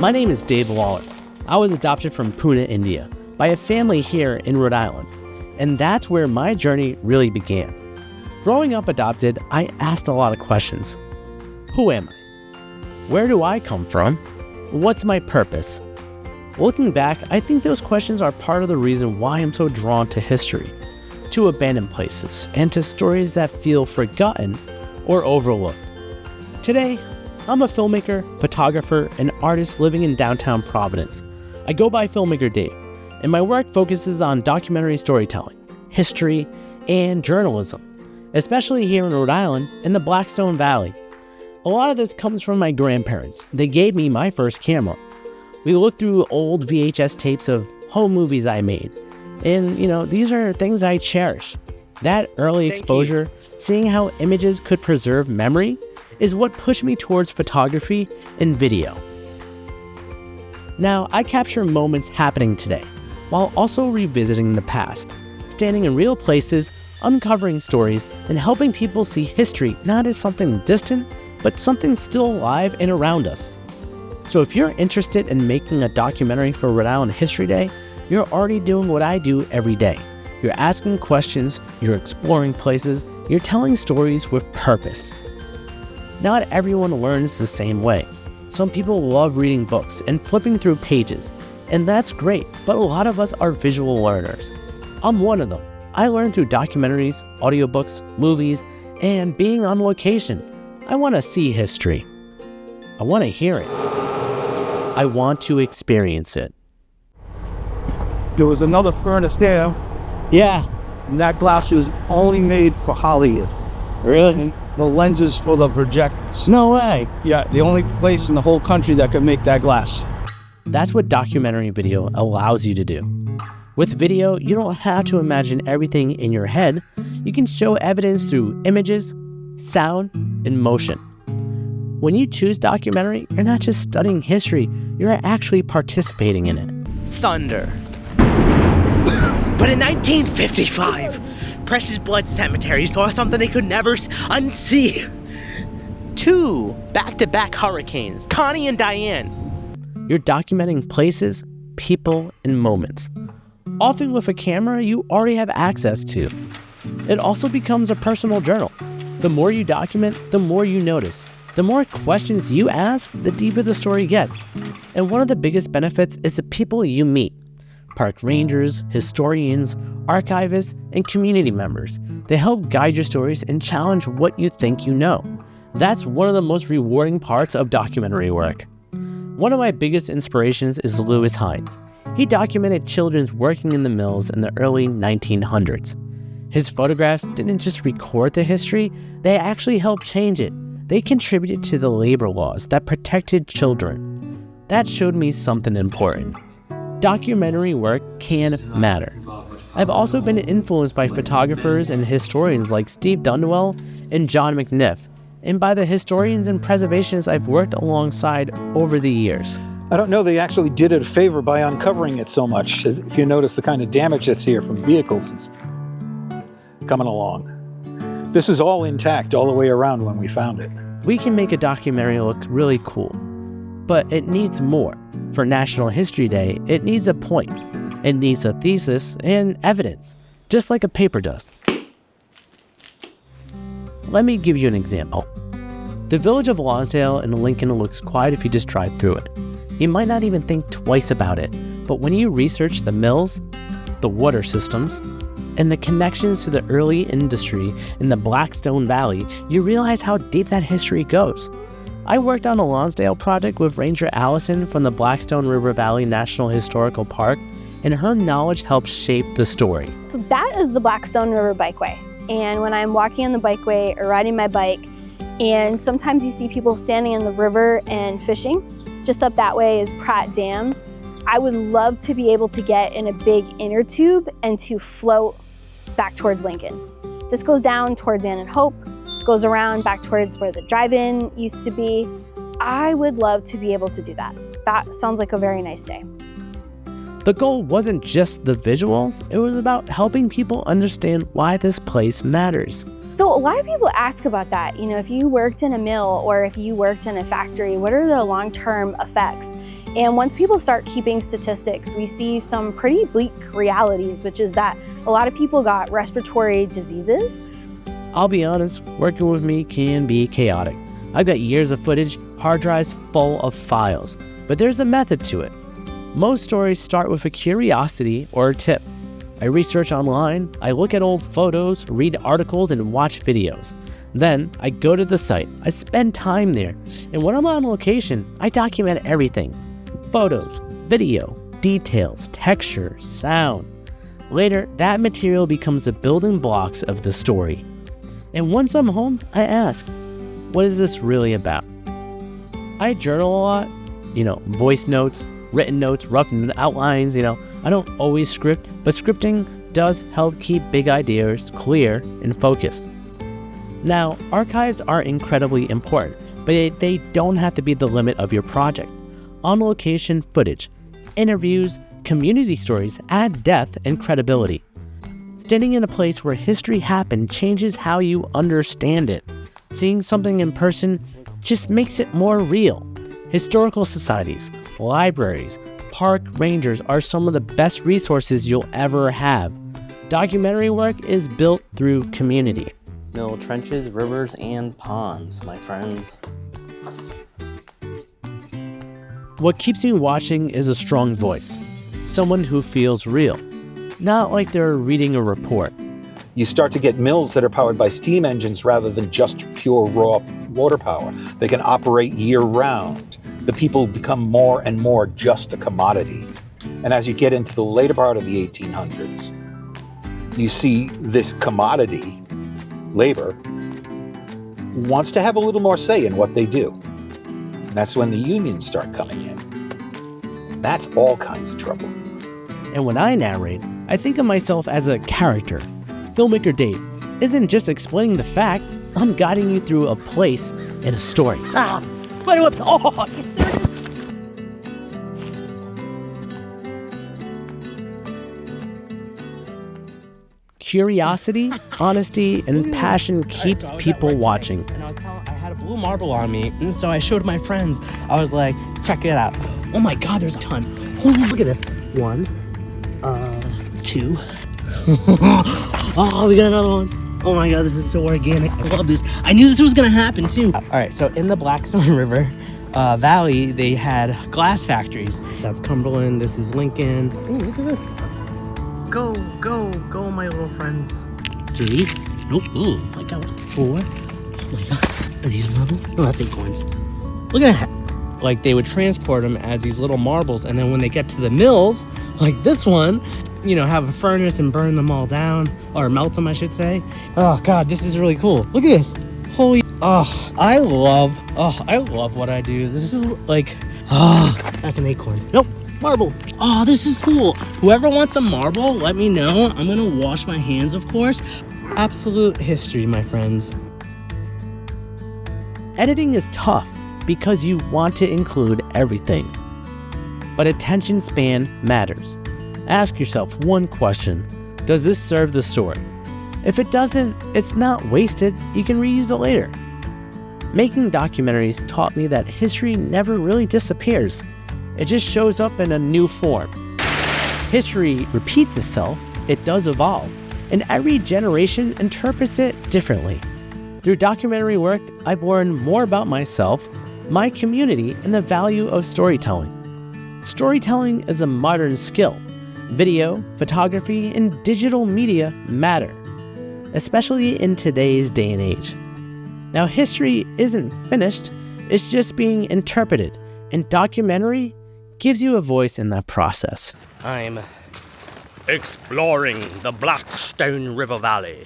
My name is Dave Waller. I was adopted from Pune, India, by a family here in Rhode Island, and that's where my journey really began. Growing up adopted, I asked a lot of questions. Who am I? Where do I come from? What's my purpose? Looking back, I think those questions are part of the reason why I'm so drawn to history, to abandoned places, and to stories that feel forgotten or overlooked. Today, I'm a filmmaker, photographer, and artist living in downtown Providence. I go by Filmmaker Dave, and my work focuses on documentary storytelling, history, and journalism, especially here in Rhode Island in the Blackstone Valley. A lot of this comes from my grandparents. They gave me my first camera. We looked through old VHS tapes of home movies I made, and these are things I cherish. That early exposure, seeing how images could preserve memory, is what pushed me towards photography and video. Now, I capture moments happening today, while also revisiting the past, standing in real places, uncovering stories, and helping people see history not as something distant, but something still alive and around us. So if you're interested in making a documentary for Rhode Island History Day, you're already doing what I do every day. You're asking questions, you're exploring places, you're telling stories with purpose. Not everyone learns the same way. Some people love reading books and flipping through pages, and that's great, but a lot of us are visual learners. I'm one of them. I learn through documentaries, audiobooks, movies, and being on location. I want to see history. I want to hear it. I want to experience it. There was another furnace there, Yeah. and that glass was only made for Hollywood. Really? The lenses for the projectors. No way. Yeah, the only place in the whole country that could make that glass. That's what documentary video allows you to do. With video, you don't have to imagine everything in your head. You can show evidence through images, sound, and motion. When you choose documentary, you're not just studying history, you're actually participating in it. Thunder. But in 1955, Precious Blood Cemetery saw something they could never unsee. 2 back-to-back hurricanes, Connie and Diane. You're documenting places, people, and moments, often with a camera you already have access to. It also becomes a personal journal. The more you document, the more you notice. The more questions you ask, the deeper the story gets. And one of the biggest benefits is the people you meet. Park rangers, historians, archivists, and community members. They help guide your stories and challenge what you think you know. That's one of the most rewarding parts of documentary work. One of my biggest inspirations is Lewis Hine. He documented children working in the mills in the early 1900s. His photographs didn't just record the history, they actually helped change it. They contributed to the labor laws that protected children. That showed me something important. Documentary work can matter. I've also been influenced by photographers and historians like Steve Dunwell and John McNiff, and by the historians and preservationists I've worked alongside over the years. I don't know they actually did it a favor by uncovering it so much, if you notice the kind of damage that's here from vehicles and stuff coming along. This is all intact all the way around when we found it. We can make a documentary look really cool, but it needs more. For National History Day, it needs a point. It needs a thesis and evidence, just like a paper does. Let me give you an example. The village of Lonsdale in Lincoln looks quiet if you just drive through it. You might not even think twice about it, but when you research the mills, the water systems, and the connections to the early industry in the Blackstone Valley, you realize how deep that history goes. I worked on a Lonsdale project with Ranger Allison from the Blackstone River Valley National Historical Park, and her knowledge helped shape the story. So that is the Blackstone River Bikeway. And when I'm walking on the bikeway or riding my bike, and sometimes you see people standing in the river and fishing, just up that way is Pratt Dam. I would love to be able to get in a big inner tube and to float back towards Lincoln. This goes down towards Ann and Hope, goes around back towards where the drive-in used to be. I would love to be able to do that. That sounds like a very nice day. The goal wasn't just the visuals, it was about helping people understand why this place matters. So a lot of people ask about that. If you worked in a mill or if you worked in a factory, what are the long-term effects? And once people start keeping statistics, we see some pretty bleak realities, which is that a lot of people got respiratory diseases. I'll be honest, working with me can be chaotic. I've got years of footage, hard drives full of files, but there's a method to it. Most stories start with a curiosity or a tip. I research online, I look at old photos, read articles, and watch videos. Then I go to the site, I spend time there, and when I'm on location, I document everything. Photos, video, details, texture, sound. Later, that material becomes the building blocks of the story. And once I'm home, I ask, what is this really about? I journal a lot, voice notes, written notes, rough outlines, I don't always script, but scripting does help keep big ideas clear and focused. Now, archives are incredibly important, but they don't have to be the limit of your project. On-location footage, interviews, community stories add depth and credibility. Standing in a place where history happened changes how you understand it. Seeing something in person just makes it more real. Historical societies, libraries, park rangers are some of the best resources you'll ever have. Documentary work is built through community. Mill trenches, rivers, and ponds, my friends. What keeps you watching is a strong voice, someone who feels real, not like they're reading a report. You start to get mills that are powered by steam engines rather than just pure raw water power. They can operate year-round. The people become more and more just a commodity. And as you get into the later part of the 1800s, you see this commodity, labor, wants to have a little more say in what they do. And that's when the unions start coming in. That's all kinds of trouble. And when I narrate, I think of myself as a character. Filmmaker Dave isn't just explaining the facts, I'm guiding you through a place and a story. Spider webs! Oh! Curiosity, honesty, and passion keeps people watching. And I had a blue marble on me, and so I showed my friends. I was like, check it out. Oh my god, there's a ton. Oh, look at this. 1, 2. Oh, we got another one. Oh my god, this is so organic. I love this. I knew this was gonna happen too. All right, so in the Blackstone River Valley, they had glass factories. That's Cumberland. This is Lincoln. Ooh, look at this. Go, my little friends. 3. Nope. Ooh, my god. 4. Oh my god. Are these marbles? No, that's acorns. Look at that. Like, they would transport them as these little marbles, and then when they get to the mills, like this one, have a furnace and burn them all down, or melt them, I should say. Oh god, this is really cool. Look at this. Holy, I love what I do. This is like, that's an acorn. Nope, marble. Oh, this is cool. Whoever wants a marble, let me know. I'm gonna wash my hands, of course. Absolute history, my friends. Editing is tough because you want to include everything. But attention span matters. Ask yourself one question: does this serve the story? If it doesn't, it's not wasted. You can reuse it later. Making documentaries taught me that history never really disappears. It just shows up in a new form. History repeats itself, it does evolve, and every generation interprets it differently. Through documentary work, I've learned more about myself, my community, and the value of storytelling. Storytelling is a modern skill. Video, photography, and digital media matter, especially in today's day and age. Now, history isn't finished, it's just being interpreted, and documentary gives you a voice in that process. I'm exploring the Blackstone River Valley.